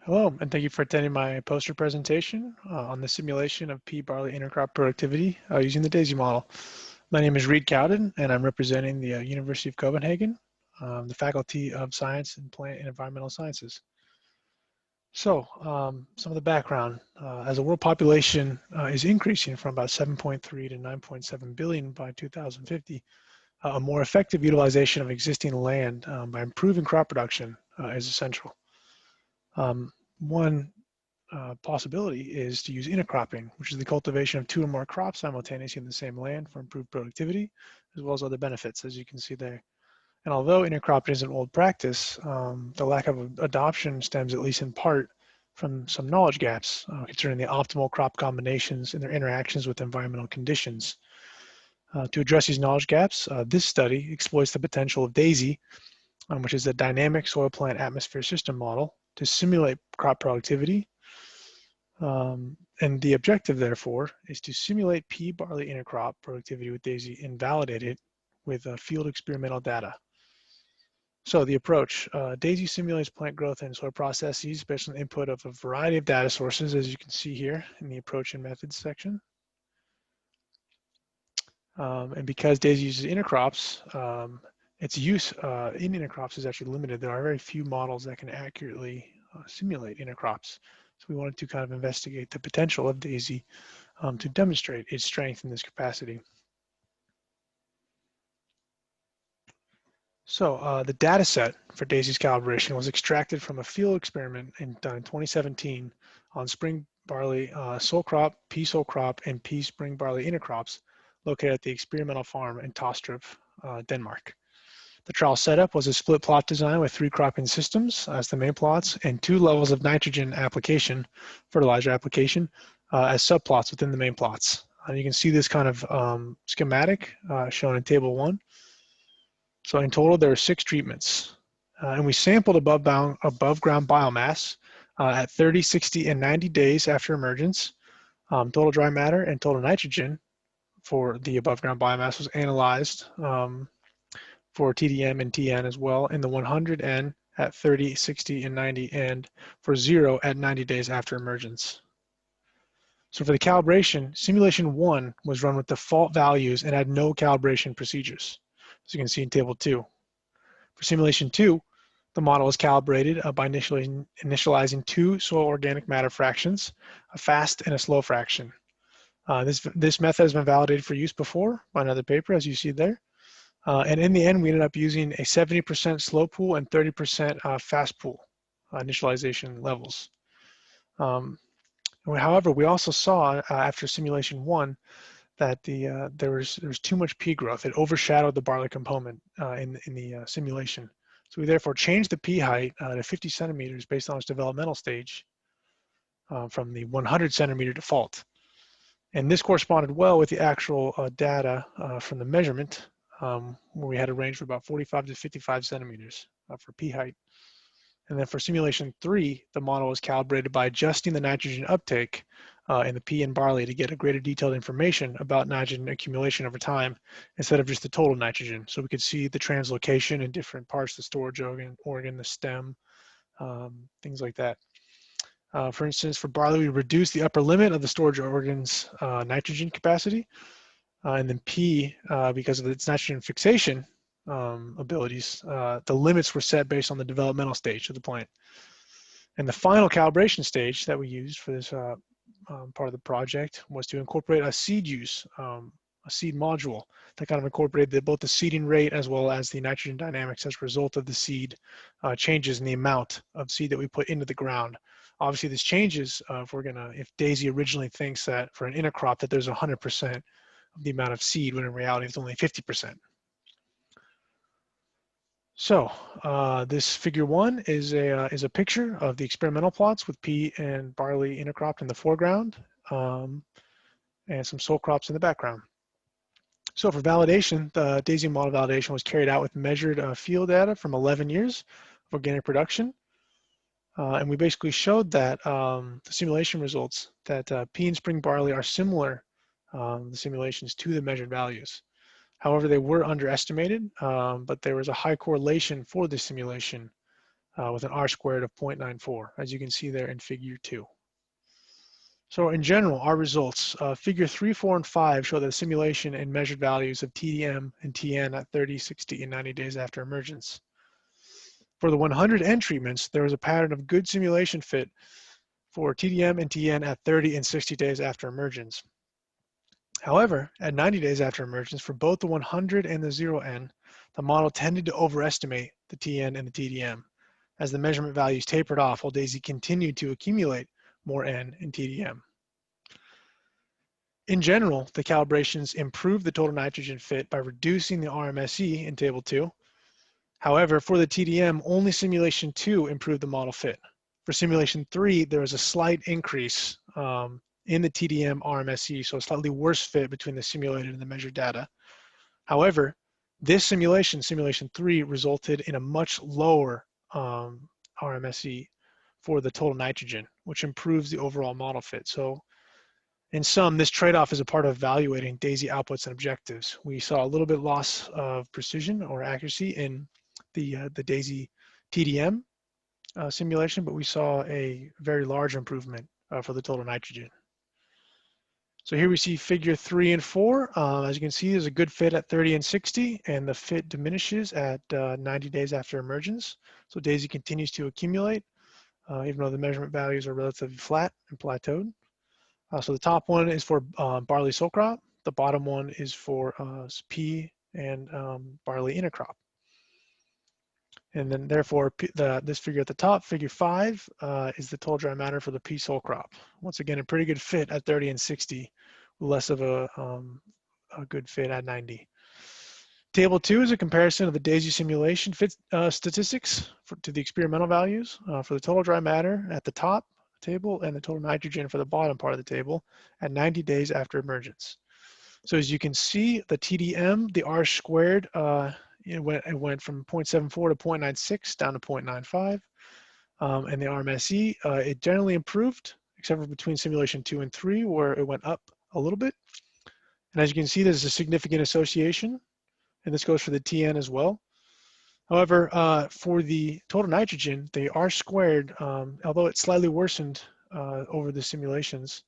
Hello, and thank you for attending my poster presentation on the simulation of pea barley intercrop productivity using the DAISY model. My name is Reed Cowden, and I'm representing the University of Copenhagen, the Faculty of Science and Plant and Environmental Sciences. So, some of the background. As the world population is increasing from about 7.3 to 9.7 billion by 2050, a more effective utilization of existing land by improving crop production is essential. One possibility is to use intercropping, which is the cultivation of two or more crops simultaneously in the same land for improved productivity, as well as other benefits, as you can see there. And although intercropping is an old practice, the lack of adoption stems at least in part from some knowledge gaps concerning the optimal crop combinations and their interactions with environmental conditions. To address these knowledge gaps, this study exploits the potential of DAISY, which is a dynamic soil plant atmosphere system model, to simulate crop productivity. And the objective, therefore, is to simulate pea barley intercrop productivity with DAISY and validate it with field experimental data. So the approach, DAISY simulates plant growth and soil processes based on the input of a variety of data sources, as you can see here in the approach and methods section. And because DAISY uses intercrops, its use in intercrops is actually limited. There are very few models that can accurately simulate intercrops. So we wanted to kind of investigate the potential of DAISY to demonstrate its strength in this capacity. So the data set for DAISY's calibration was extracted from a field experiment done in 2017 on spring barley sole crop, and pea spring barley intercrops located at the experimental farm in Tostrup, Denmark. The trial setup was a split plot design with 3 cropping systems as the main plots and 2 levels of nitrogen application, fertilizer application, as subplots within the main plots. You can see this kind of schematic shown in table 1. So in total, there are 6 treatments. And we sampled above ground biomass at 30, 60, and 90 days after emergence. Total dry matter and total nitrogen for the above ground biomass was analyzed for TDM and TN as well in the 100N at 30, 60, and 90, and for 0 at 90 days after emergence. So for the calibration, simulation 1 was run with default values and had no calibration procedures, as you can see in table 2. For simulation 2, the model was calibrated by initializing 2 soil organic matter fractions, a fast and a slow fraction. This method has been validated for use before by another paper, as you see there. And in the end, we ended up using a 70% slow pool and 30% fast pool initialization levels. However, we also saw after simulation 1 that there was too much pea growth. It overshadowed the barley component in the simulation. So we therefore changed the pea height to 50 centimeters based on its developmental stage from the 100 centimeter default. And this corresponded well with the actual data from the measurement, where we had a range for about 45 to 55 centimeters for pea height. And then for simulation 3, the model was calibrated by adjusting the nitrogen uptake in the pea and barley to get a greater detailed information about nitrogen accumulation over time instead of just the total nitrogen. So we could see the translocation in different parts, the storage organ, the stem, things like that. For instance, for barley, we reduced the upper limit of the storage organ's nitrogen capacity. And then pea, because of its nitrogen fixation abilities, the limits were set based on the developmental stage of the plant. And the final calibration stage that we used for this part of the project was to incorporate a seed use, a seed module that kind of incorporated both the seeding rate as well as the nitrogen dynamics as a result of the seed changes in the amount of seed that we put into the ground. Obviously, this changes if DAISY originally thinks that for an intercrop that there's 100% of the amount of seed, when in reality it's only 50%. So this figure 1 is a picture of the experimental plots with pea and barley intercropped in the foreground and some sole crops in the background. So for validation, the DAISY model validation was carried out with measured field data from 11 years of organic production. And we basically showed that the simulation results that pea and spring barley are similar, the simulations, to the measured values. However, they were underestimated, but there was a high correlation for the simulation with an R squared of 0.94, as you can see there in figure 2. So in general, our results, figure 3, 4, and 5 show the simulation and measured values of TDM and TN at 30, 60, and 90 days after emergence. For the 100N treatments, there was a pattern of good simulation fit for TDM and TN at 30 and 60 days after emergence. However, at 90 days after emergence, for both the 100 and the 0N, the model tended to overestimate the TN and the TDM, as the measurement values tapered off while DAISY continued to accumulate more N in TDM. In general, the calibrations improved the total nitrogen fit by reducing the RMSE in Table 2. However, for the TDM, only simulation 2 improved the model fit. For simulation 3, there was a slight increase in the TDM RMSE, so a slightly worse fit between the simulated and the measured data. However, this simulation, simulation 3, resulted in a much lower RMSE for the total nitrogen, which improves the overall model fit. So in sum, this trade-off is a part of evaluating DAISY outputs and objectives. We saw a little bit loss of precision or accuracy in the DAISY TDM simulation, but we saw a very large improvement for the total nitrogen. So here we see figure 3 and 4. As you can see, there's a good fit at 30 and 60, and the fit diminishes at 90 days after emergence. So DAISY continues to accumulate, even though the measurement values are relatively flat and plateaued. So the top one is for barley sole crop. The bottom one is for pea and barley intercrop. And then therefore, this figure at the top, figure 5, is the total dry matter for the pea sole crop. Once again, a pretty good fit at 30 and 60, less of a good fit at 90. Table 2 is a comparison of the DAISY simulation fit statistics to the experimental values for the total dry matter at the top table and the total nitrogen for the bottom part of the table at 90 days after emergence. So as you can see, the TDM, the R squared, it went from 0.74 to 0.96 down to 0.95. And the RMSE, it generally improved, except for between simulation 2 and 3, where it went up a little bit. And as you can see, there's a significant association, and this goes for the TN as well. However, for the total nitrogen, the R squared, although it slightly worsened over the simulations,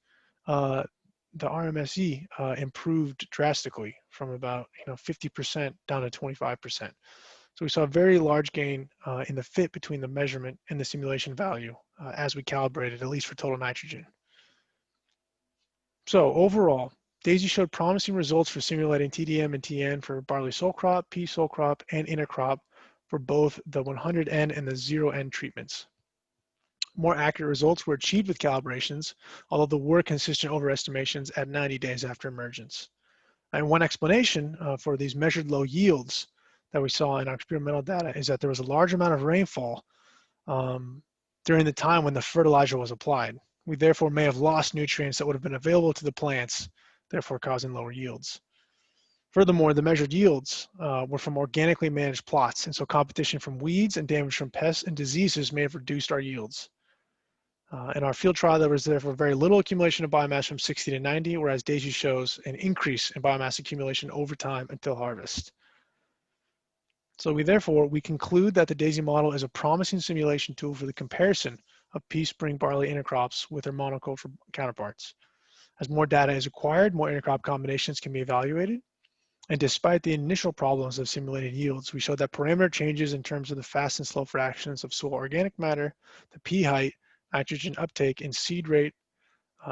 the RMSE improved drastically from about 50% down to 25%. So we saw a very large gain in the fit between the measurement and the simulation value as we calibrated, at least for total nitrogen. So overall, DAISY showed promising results for simulating TDM and TN for barley sole crop, pea sole crop, and intercrop for both the 100N and the 0N treatments. More accurate results were achieved with calibrations, although there were consistent overestimations at 90 days after emergence. And one explanation for these measured low yields that we saw in our experimental data is that there was a large amount of rainfall during the time when the fertilizer was applied. We therefore may have lost nutrients that would have been available to the plants, therefore causing lower yields. Furthermore, the measured yields were from organically managed plots, and so competition from weeds and damage from pests and diseases may have reduced our yields. In our field trial, there was therefore very little accumulation of biomass from 60 to 90, whereas DAISY shows an increase in biomass accumulation over time until harvest. So we conclude that the DAISY model is a promising simulation tool for the comparison of pea, spring, barley intercrops with their monoculture counterparts. As more data is acquired, more intercrop combinations can be evaluated. And despite the initial problems of simulated yields, we showed that parameter changes in terms of the fast and slow fractions of soil organic matter, the pea height, nitrogen uptake, and seed rate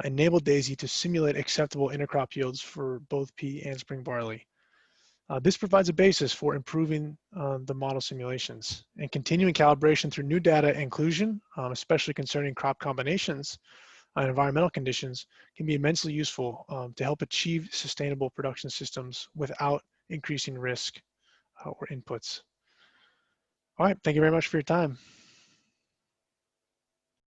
enabled DAISY to simulate acceptable intercrop yields for both pea and spring barley. This provides a basis for improving the model simulations, and continuing calibration through new data inclusion, especially concerning crop combinations and environmental conditions, can be immensely useful to help achieve sustainable production systems without increasing risk or inputs. All right, thank you very much for your time.